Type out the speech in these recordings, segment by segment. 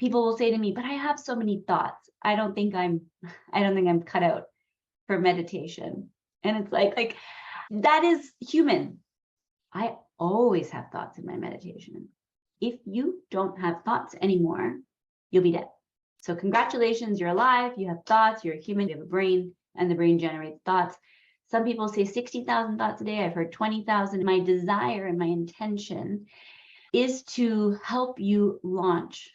people will say to me, but I have so many thoughts. I don't think I'm cut out for meditation. And it's like that is human. I always have thoughts in my meditation. If you don't have thoughts anymore, you'll be dead. So congratulations, you're alive, you have thoughts, you're a human, you have a brain, and the brain generates thoughts. Some people say 60,000 thoughts a day. I've heard 20,000. My desire and my intention is to help you launch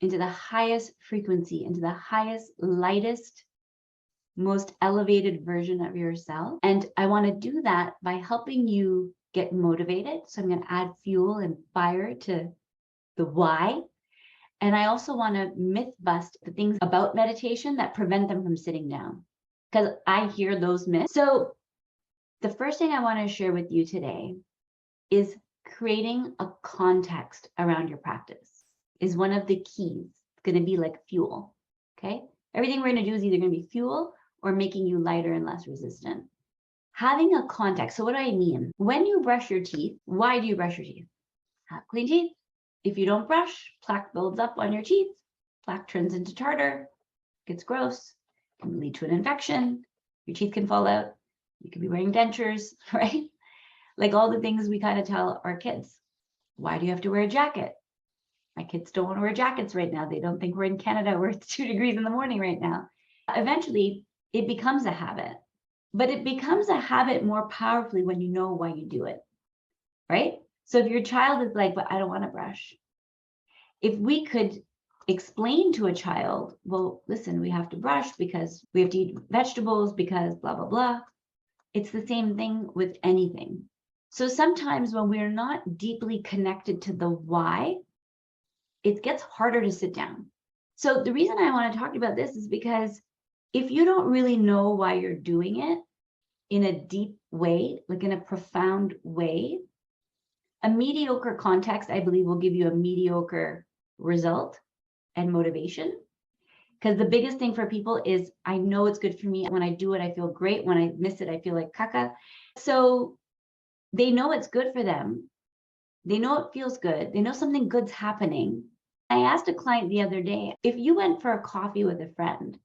into the highest frequency, into the highest, lightest, most elevated version of yourself. And I want to do that by helping you get motivated. So I'm going to add fuel and fire to the why. And I also want to myth bust the things about meditation that prevent them from sitting down, because I hear those myths. So the first thing I want to share with you today is creating a context around your practice is one of the keys. It's going to be like fuel. Okay. Everything we're going to do is either going to be fuel or making you lighter and less resistant. Having a context. So what do I mean? When you brush your teeth, why do you brush your teeth? Have clean teeth. If you don't brush, plaque builds up on your teeth. Plaque turns into tartar, gets gross, can lead to an infection. Your teeth can fall out. You could be wearing dentures, right? Like all the things we kind of tell our kids. Why do you have to wear a jacket? My kids don't want to wear jackets right now. They don't think we're in Canada where it's 2 degrees in the morning right now. Eventually, it becomes a habit. But it becomes a habit more powerfully when you know why you do it, right? So if your child is like, but I don't want to brush. If we could explain to a child, well, listen, we have to brush because we have to eat vegetables because blah, blah, blah. It's the same thing with anything. So sometimes when we're not deeply connected to the why, it gets harder to sit down. So the reason I want to talk about this is because if you don't really know why you're doing it in a deep way, like in a profound way, a mediocre context, I believe, will give you a mediocre result and motivation. Because the biggest thing for people is, I know it's good for me. When I do it, I feel great. When I miss it, I feel like caca. So they know it's good for them. They know it feels good. They know something good's happening. I asked a client the other day, if you went for a coffee with a friend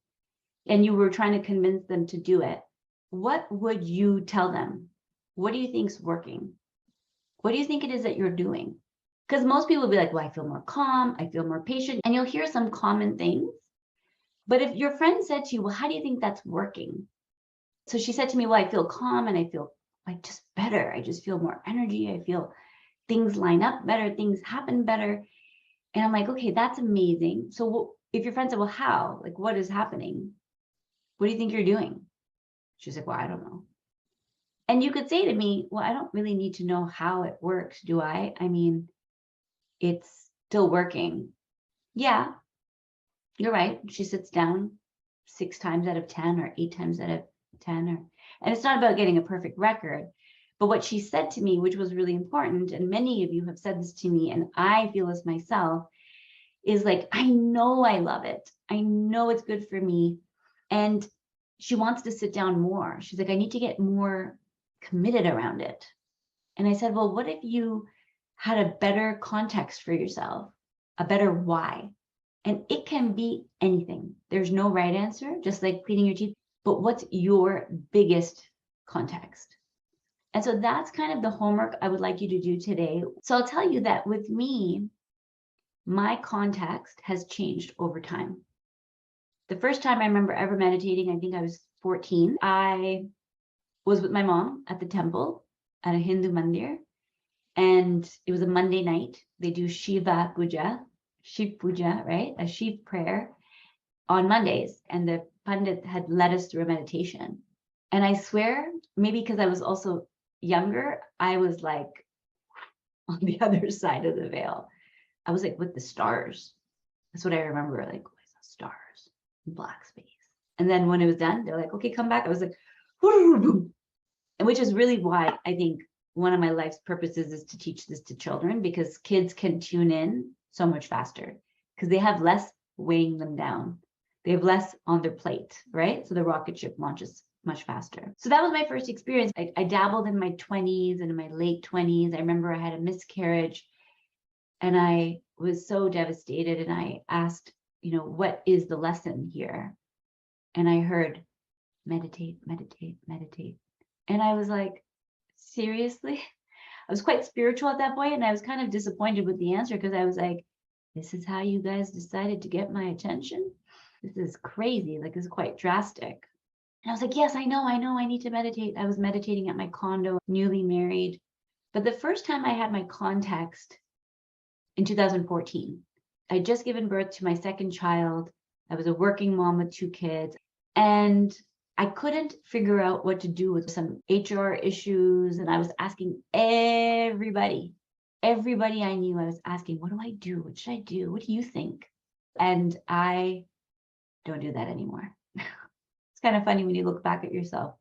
and you were trying to convince them to do it, what would you tell them? What do you think's working? What do you think it is that you're doing? Because most people will be like, well, I feel more calm, I feel more patient, and you'll hear some common things. But if your friend said to you, well, how do you think that's working? So she said to me, well, I feel calm and I feel like just better. I just feel more energy. I feel things line up better, things happen better. And I'm like, okay, that's amazing. So if your friend said, well, how? Like, what is happening? What do you think you're doing? She's like, well, I don't know. And you could say to me, well, I don't really need to know how it works, do I? I mean, it's still working. Yeah, you're right. She sits down 6 times out of 10 or 8 times out of 10. And it's not about getting a perfect record. But what she said to me, which was really important, and many of you have said this to me, and I feel this myself, is like, I know I love it. I know it's good for me. And she wants to sit down more. She's like, I need to get more committed around it. And I said, well, what if you had a better context for yourself, a better why? And it can be anything. There's no right answer, just like cleaning your teeth. But what's your biggest context? And so that's kind of the homework I would like you to do today. So I'll tell you that with me, my context has changed over time. The first time I remember ever meditating, I think I was 14. I was with my mom at the temple at a Hindu mandir. And it was a Monday night. They do Shiv Puja, right? A Shiv prayer on Mondays. And the Pandit had led us through a meditation. And I swear, maybe because I was also younger, I was like on the other side of the veil. I was like with the stars. That's what I remember. Like, I saw stars, black space. And then when it was done, they're like, okay, come back. I was like, and which is really why I think one of my life's purposes is to teach this to children, because kids can tune in so much faster because they have less weighing them down. They have less on their plate, right? So the rocket ship launches much faster. So that was my first experience. I dabbled in my 20s and in my late 20s. I remember I had a miscarriage and I was so devastated. And I asked, what is the lesson here? And I heard, meditate, meditate, meditate. And I was like, seriously? I was quite spiritual at that point, and I was kind of disappointed with the answer, because I was like, this is how you guys decided to get my attention? This is crazy. Like, this is quite drastic. And I was like, yes, I know, I need to meditate. I was meditating at my condo, newly married. But the first time I had my context in 2014, I'd just given birth to my second child. I was a working mom with 2 kids, and I couldn't figure out what to do with some HR issues. And I was asking everybody I knew, I was asking, what do I do? What should I do? What do you think? And I don't do that anymore. It's kind of funny when you look back at yourself.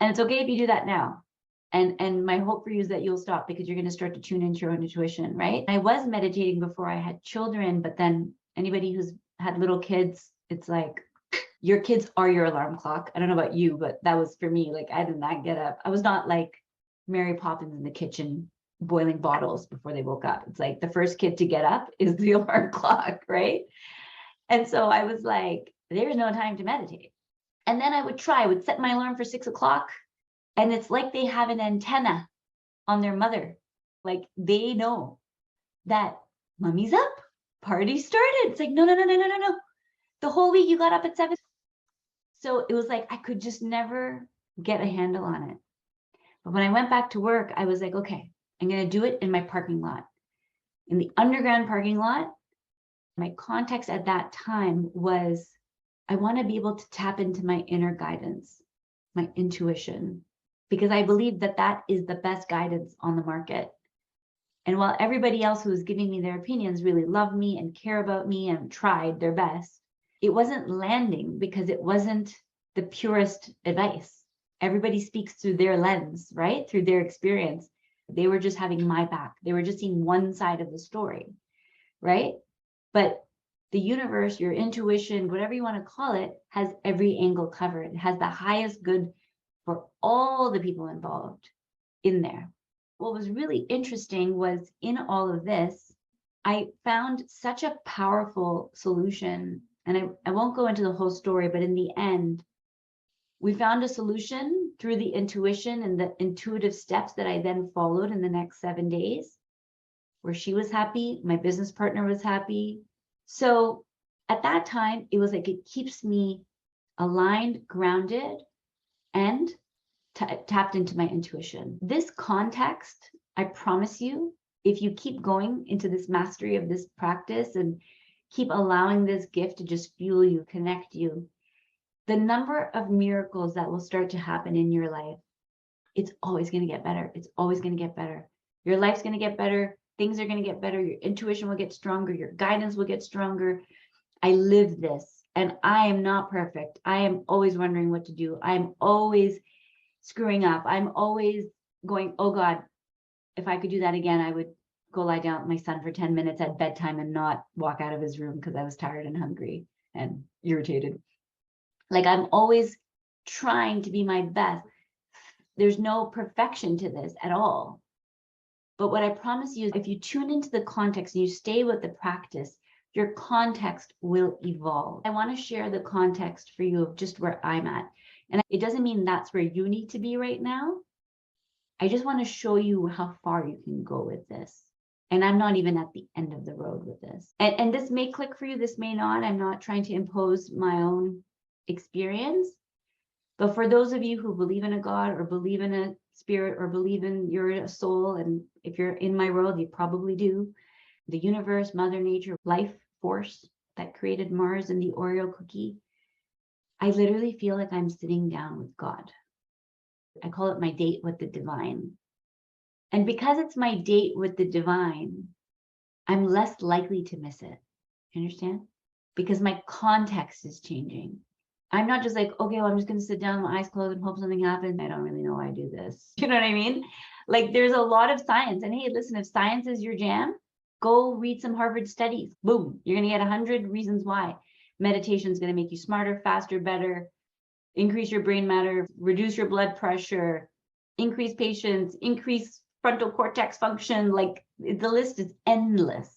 And it's okay if you do that now. And my hope for you is that you'll stop, because you're going to start to tune into your own intuition, right? I was meditating before I had children, but then anybody who's had little kids, it's like, your kids are your alarm clock. I don't know about you, but that was for me. Like, I did not get up. I was not like Mary Poppins in the kitchen boiling bottles before they woke up. It's like the first kid to get up is the alarm clock, right? And so I was like, there's no time to meditate. And then I would set my alarm for 6 o'clock. And it's like they have an antenna on their mother. Like, they know that mommy's up, party started. It's like, no. The whole week you got up at 7. So it was like, I could just never get a handle on it. But when I went back to work, I was like, okay, I'm going to do it in my parking lot. In the underground parking lot, my context at that time was, I want to be able to tap into my inner guidance, my intuition, because I believe that that is the best guidance on the market. And while everybody else who was giving me their opinions really loved me and care about me and tried their best, it wasn't landing, because it wasn't the purest advice. Everybody speaks through their lens, right? Through their experience. They were just having my back. They were just seeing one side of the story, right? But the universe, your intuition, whatever you want to call it, has every angle covered. It has the highest good for all the people involved in there. What was really interesting was, in all of this, I found such a powerful solution. And I won't go into the whole story, but in the end, we found a solution through the intuition and the intuitive steps that I then followed in the next 7 days, where she was happy, my business partner was happy. So at that time, it was like, it keeps me aligned, grounded, and tapped into my intuition. This context, I promise you, if you keep going into this mastery of this practice and keep allowing this gift to just fuel you, connect you, the number of miracles that will start to happen in your life, it's always going to get better. It's always going to get better. Your life's going to get better. Things are going to get better. Your intuition will get stronger. Your guidance will get stronger. I live this, and I am not perfect. I am always wondering what to do. I'm always screwing up. I'm always going, oh God, if I could do that again, I would go lie down with my son for 10 minutes at bedtime and not walk out of his room because I was tired and hungry and irritated. Like, I'm always trying to be my best. There's no perfection to this at all. But what I promise you is, if you tune into the context and you stay with the practice, your context will evolve. I want to share the context for you of just where I'm at. And it doesn't mean that's where you need to be right now. I just want to show you how far you can go with this. And I'm not even at the end of the road with this. And this may click for you, this may not. I'm not trying to impose my own experience. But for those of you who believe in a God, or believe in a spirit, or believe in you're a soul, and if you're in my world, you probably do, the universe, Mother Nature, life force that created Mars and the Oreo cookie, I literally feel like I'm sitting down with God. I call it my date with the divine. And because it's my date with the divine, I'm less likely to miss it. You understand? Because my context is changing. I'm not just like, okay, well, I'm just going to sit down with my eyes closed and hope something happens. I don't really know why I do this. You know what I mean? Like, there's a lot of science. And hey, listen, if science is your jam, go read some Harvard studies. Boom. You're going to get 100 reasons why. Meditation is going to make you smarter, faster, better, increase your brain matter, reduce your blood pressure, increase patience, increase frontal cortex function. Like, the list is endless.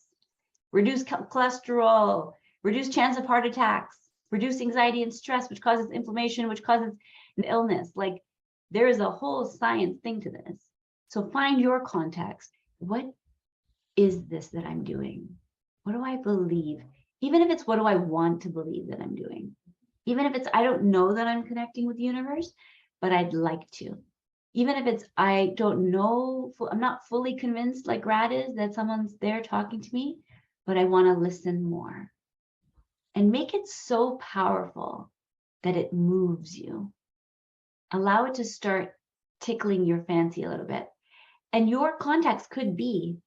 reduce cholesterol, reduce chance of heart attacks, reduce anxiety and stress, which causes inflammation, which causes an illness. Like there is a whole science thing to this. So find your context. What is this that I'm doing? What do I believe? Even if it's what do I want to believe that I'm doing? Even if it's, I don't know that I'm connecting with the universe, but I'd like to. Even if it's, I don't know, I'm not fully convinced like Rad is that someone's there talking to me, but I want to listen more. And make it so powerful that it moves you. Allow it to start tickling your fancy a little bit. And your context could be,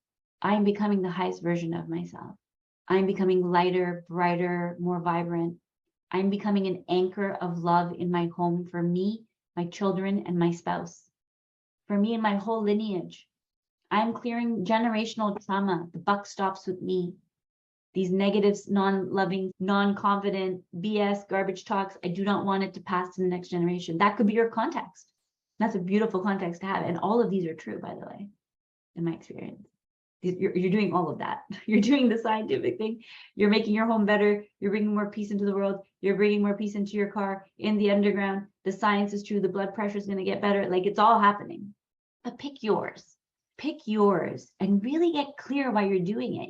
I'm becoming the highest version of myself. I'm becoming lighter, brighter, more vibrant. I'm becoming an anchor of love in my home for me, my children, and my spouse. For me and my whole lineage. I'm clearing generational trauma. The buck stops with me. These negatives, non-loving, non-confident, BS, garbage talks, I do not want it to pass to the next generation. That could be your context. That's a beautiful context to have. And all of these are true, by the way, in my experience. You're doing all of that. You're doing the scientific thing. You're making your home better. You're bringing more peace into the world. You're bringing more peace into your car, in the underground. The science is true. The blood pressure is going to get better. Like it's all happening. But pick yours. Pick yours and really get clear why you're doing it.